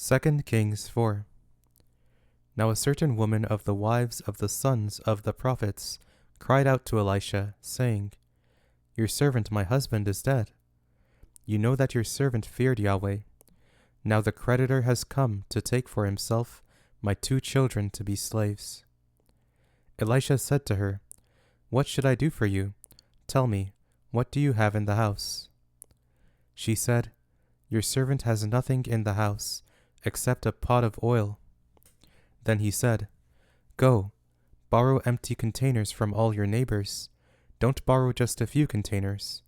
2 Kings 4. Now a certain woman of the wives of the sons of the prophets cried out to Elisha, saying, Your servant my husband is dead. You know that your servant feared Yahweh. Now the creditor has come to take for himself my 2 children to be slaves. Elisha said to her, What should I do for you? Tell me, what do you have in the house? She said, Your servant has nothing in the house except a pot of oil. Then he said, Go, borrow empty containers from all your neighbors. Don't borrow just a few containers.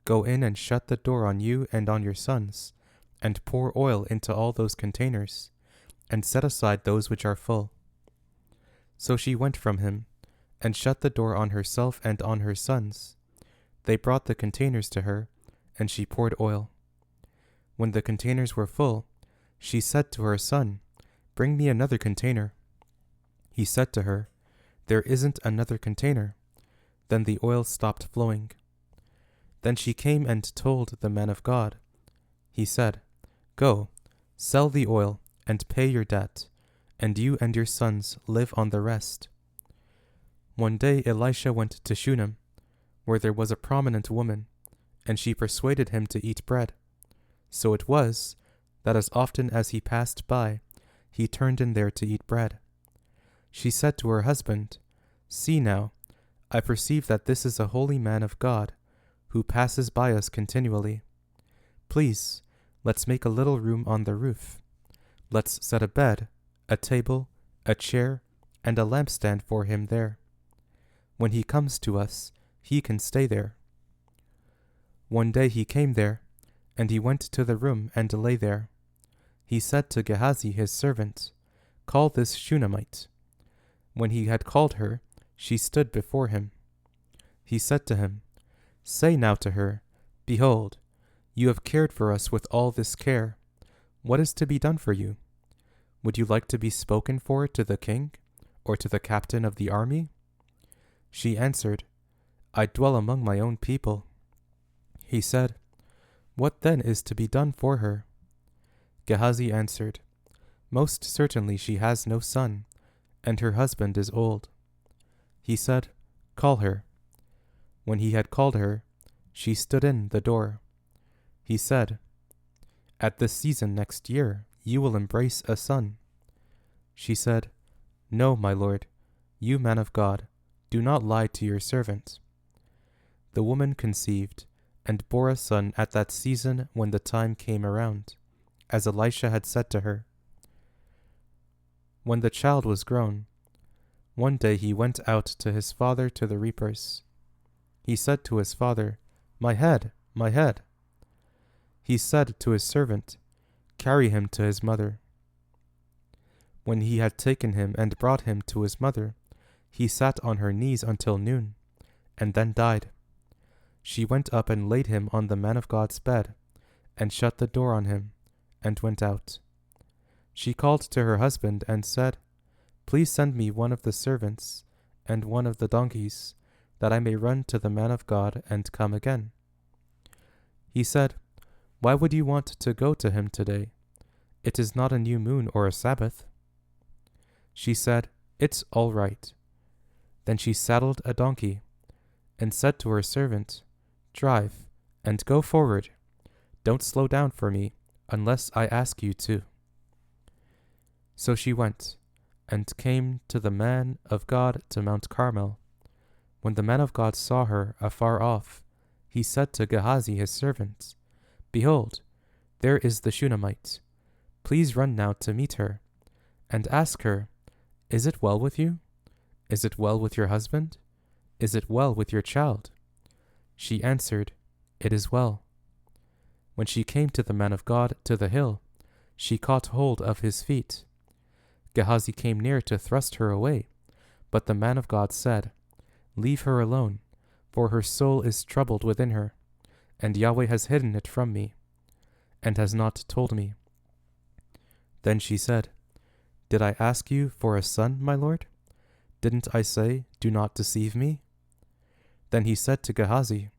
Go in and shut the door on you and on your sons, and pour oil into all those containers, and set aside those which are full. So she went from him, and shut the door on herself and on her sons. They brought the containers to her, and she poured oil. When the containers were full, she said to her son, Bring me another container. He said to her, There isn't another container. Then the oil stopped flowing. Then she came and told the man of God. He said, Go, sell the oil, and pay your debt, and you and your sons live on the rest. One day Elisha went to Shunem, where there was a prominent woman, and she persuaded him to eat bread. So it was, that as often as he passed by, he turned in there to eat bread. She said to her husband, See now, I perceive that this is a holy man of God, who passes by us continually. Please, let's make a little room on the roof. Let's set a bed, a table, a chair, and a lampstand for him there. When he comes to us, he can stay there. One day he came there, and he went to the room and lay there. He said to Gehazi his servant, Call this Shunammite. When he had called her, she stood before him. He said to him, Say now to her, Behold, you have cared for us with all this care. What is to be done for you? Would you like to be spoken for to the king, or to the captain of the army? She answered, I dwell among my own people. He said, What then is to be done for her? Gehazi answered, Most certainly she has no son, and her husband is old. He said, Call her. When he had called her, she stood in the door. He said, At this season next year you will embrace a son. She said, No, my lord, you man of God, do not lie to your servant. The woman conceived, and bore a son at that season when the time came around, as Elisha had said to her. When the child was grown, one day he went out to his father to the reapers. He said to his father, My head, my head. He said to his servant, Carry him to his mother. When he had taken him and brought him to his mother, he sat on her knees until noon, and then died. She went up and laid him on the man of God's bed, and shut the door on him, and went out. She called to her husband and said, Please send me one of the servants and one of the donkeys, that I may run to the man of God and come again. He said, Why would you want to go to him today? It is not a new moon or a Sabbath. She said, It's all right. Then she saddled a donkey, and said to her servant, Drive, and go forward. Don't slow down for me, unless I ask you to. So she went, and came to the man of God to Mount Carmel. When the man of God saw her afar off, he said to Gehazi his servant, Behold, there is the Shunammite. Please run now to meet her, and ask her, Is it well with you? Is it well with your husband? Is it well with your child? She answered, It is well. When she came to the man of God to the hill, she caught hold of his feet. Gehazi came near to thrust her away, but the man of God said, Leave her alone, for her soul is troubled within her, and Yahweh has hidden it from me, and has not told me. Then she said, Did I ask you for a son, my lord? Didn't I say, Do not deceive me? Then he said to Gehazi,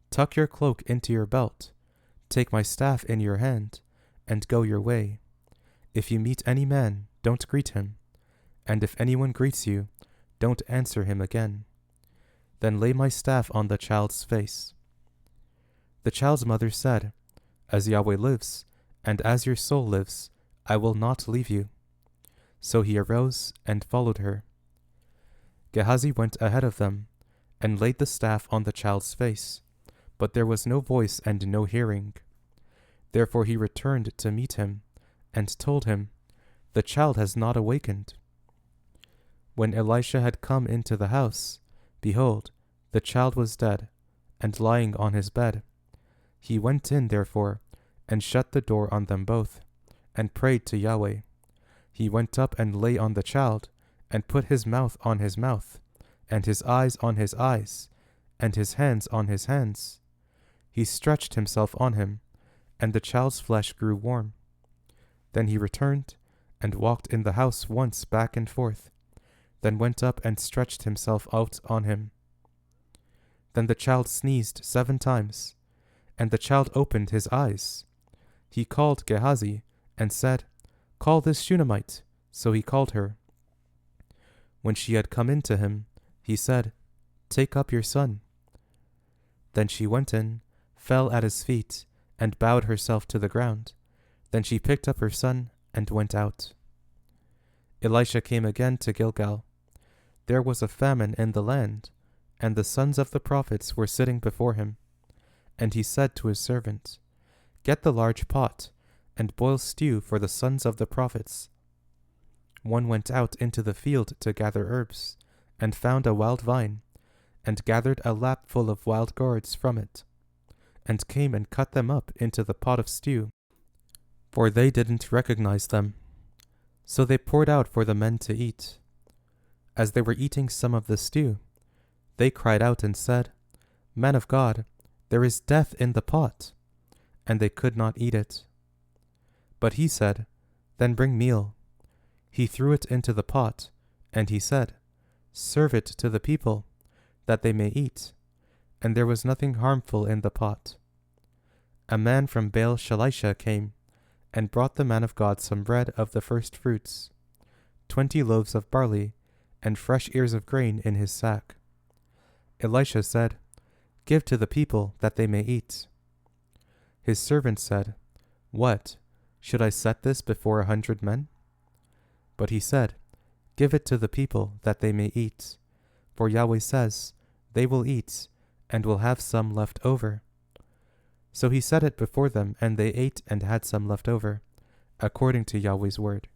Tuck your cloak into your belt, take my staff in your hand, and go your way. If you meet any man, don't greet him, and if anyone greets you, don't answer him again. Then lay my staff on the child's face." The child's mother said, "As Yahweh lives, and as your soul lives, I will not leave you." So he arose and followed her. Gehazi went ahead of them, and laid the staff on the child's face, but there was no voice and no hearing. Therefore he returned to meet him, and told him, "The child has not awakened." When Elisha had come into the house, behold, the child was dead, and lying on his bed. He went in, therefore, and shut the door on them both, and prayed to Yahweh. He went up and lay on the child, and put his mouth on his mouth, and his eyes on his eyes, and his hands on his hands. He stretched himself on him, and the child's flesh grew warm. Then he returned, and walked in the house once back and forth, then went up and stretched himself out on him. Then the child sneezed 7 times, and the child opened his eyes. He called Gehazi, and said, "Call this Shunammite." So he called her. When she had come in to him, he said, "Take up your son." Then she went in, fell at his feet, and bowed herself to the ground. Then she picked up her son, and went out. Elisha came again to Gilgal. There was a famine in the land, and the sons of the prophets were sitting before him. And he said to his servant, "Get the large pot, and boil stew for the sons of the prophets." One went out into the field to gather herbs, and found a wild vine, and gathered a lapful of wild gourds from it, and came and cut them up into the pot of stew, for they didn't recognize them. So they poured out for the men to eat. As they were eating some of the stew, they cried out and said, "Man of God, there is death in the pot," and they could not eat it. But he said, "Then bring meal." He threw it into the pot, and he said, "Serve it to the people, that they may eat." And there was nothing harmful in the pot. A man from Baal Shalisha came, and brought the man of God some bread of the first fruits, 20 loaves of barley, and fresh ears of grain in his sack. Elisha said, "Give to the people, that they may eat." His servant said, "What, should I set this before 100 men?" But he said, "Give it to the people, that they may eat. For Yahweh says, they will eat, and will have some left over." So he set it before them, and they ate and had some left over, according to Yahweh's word.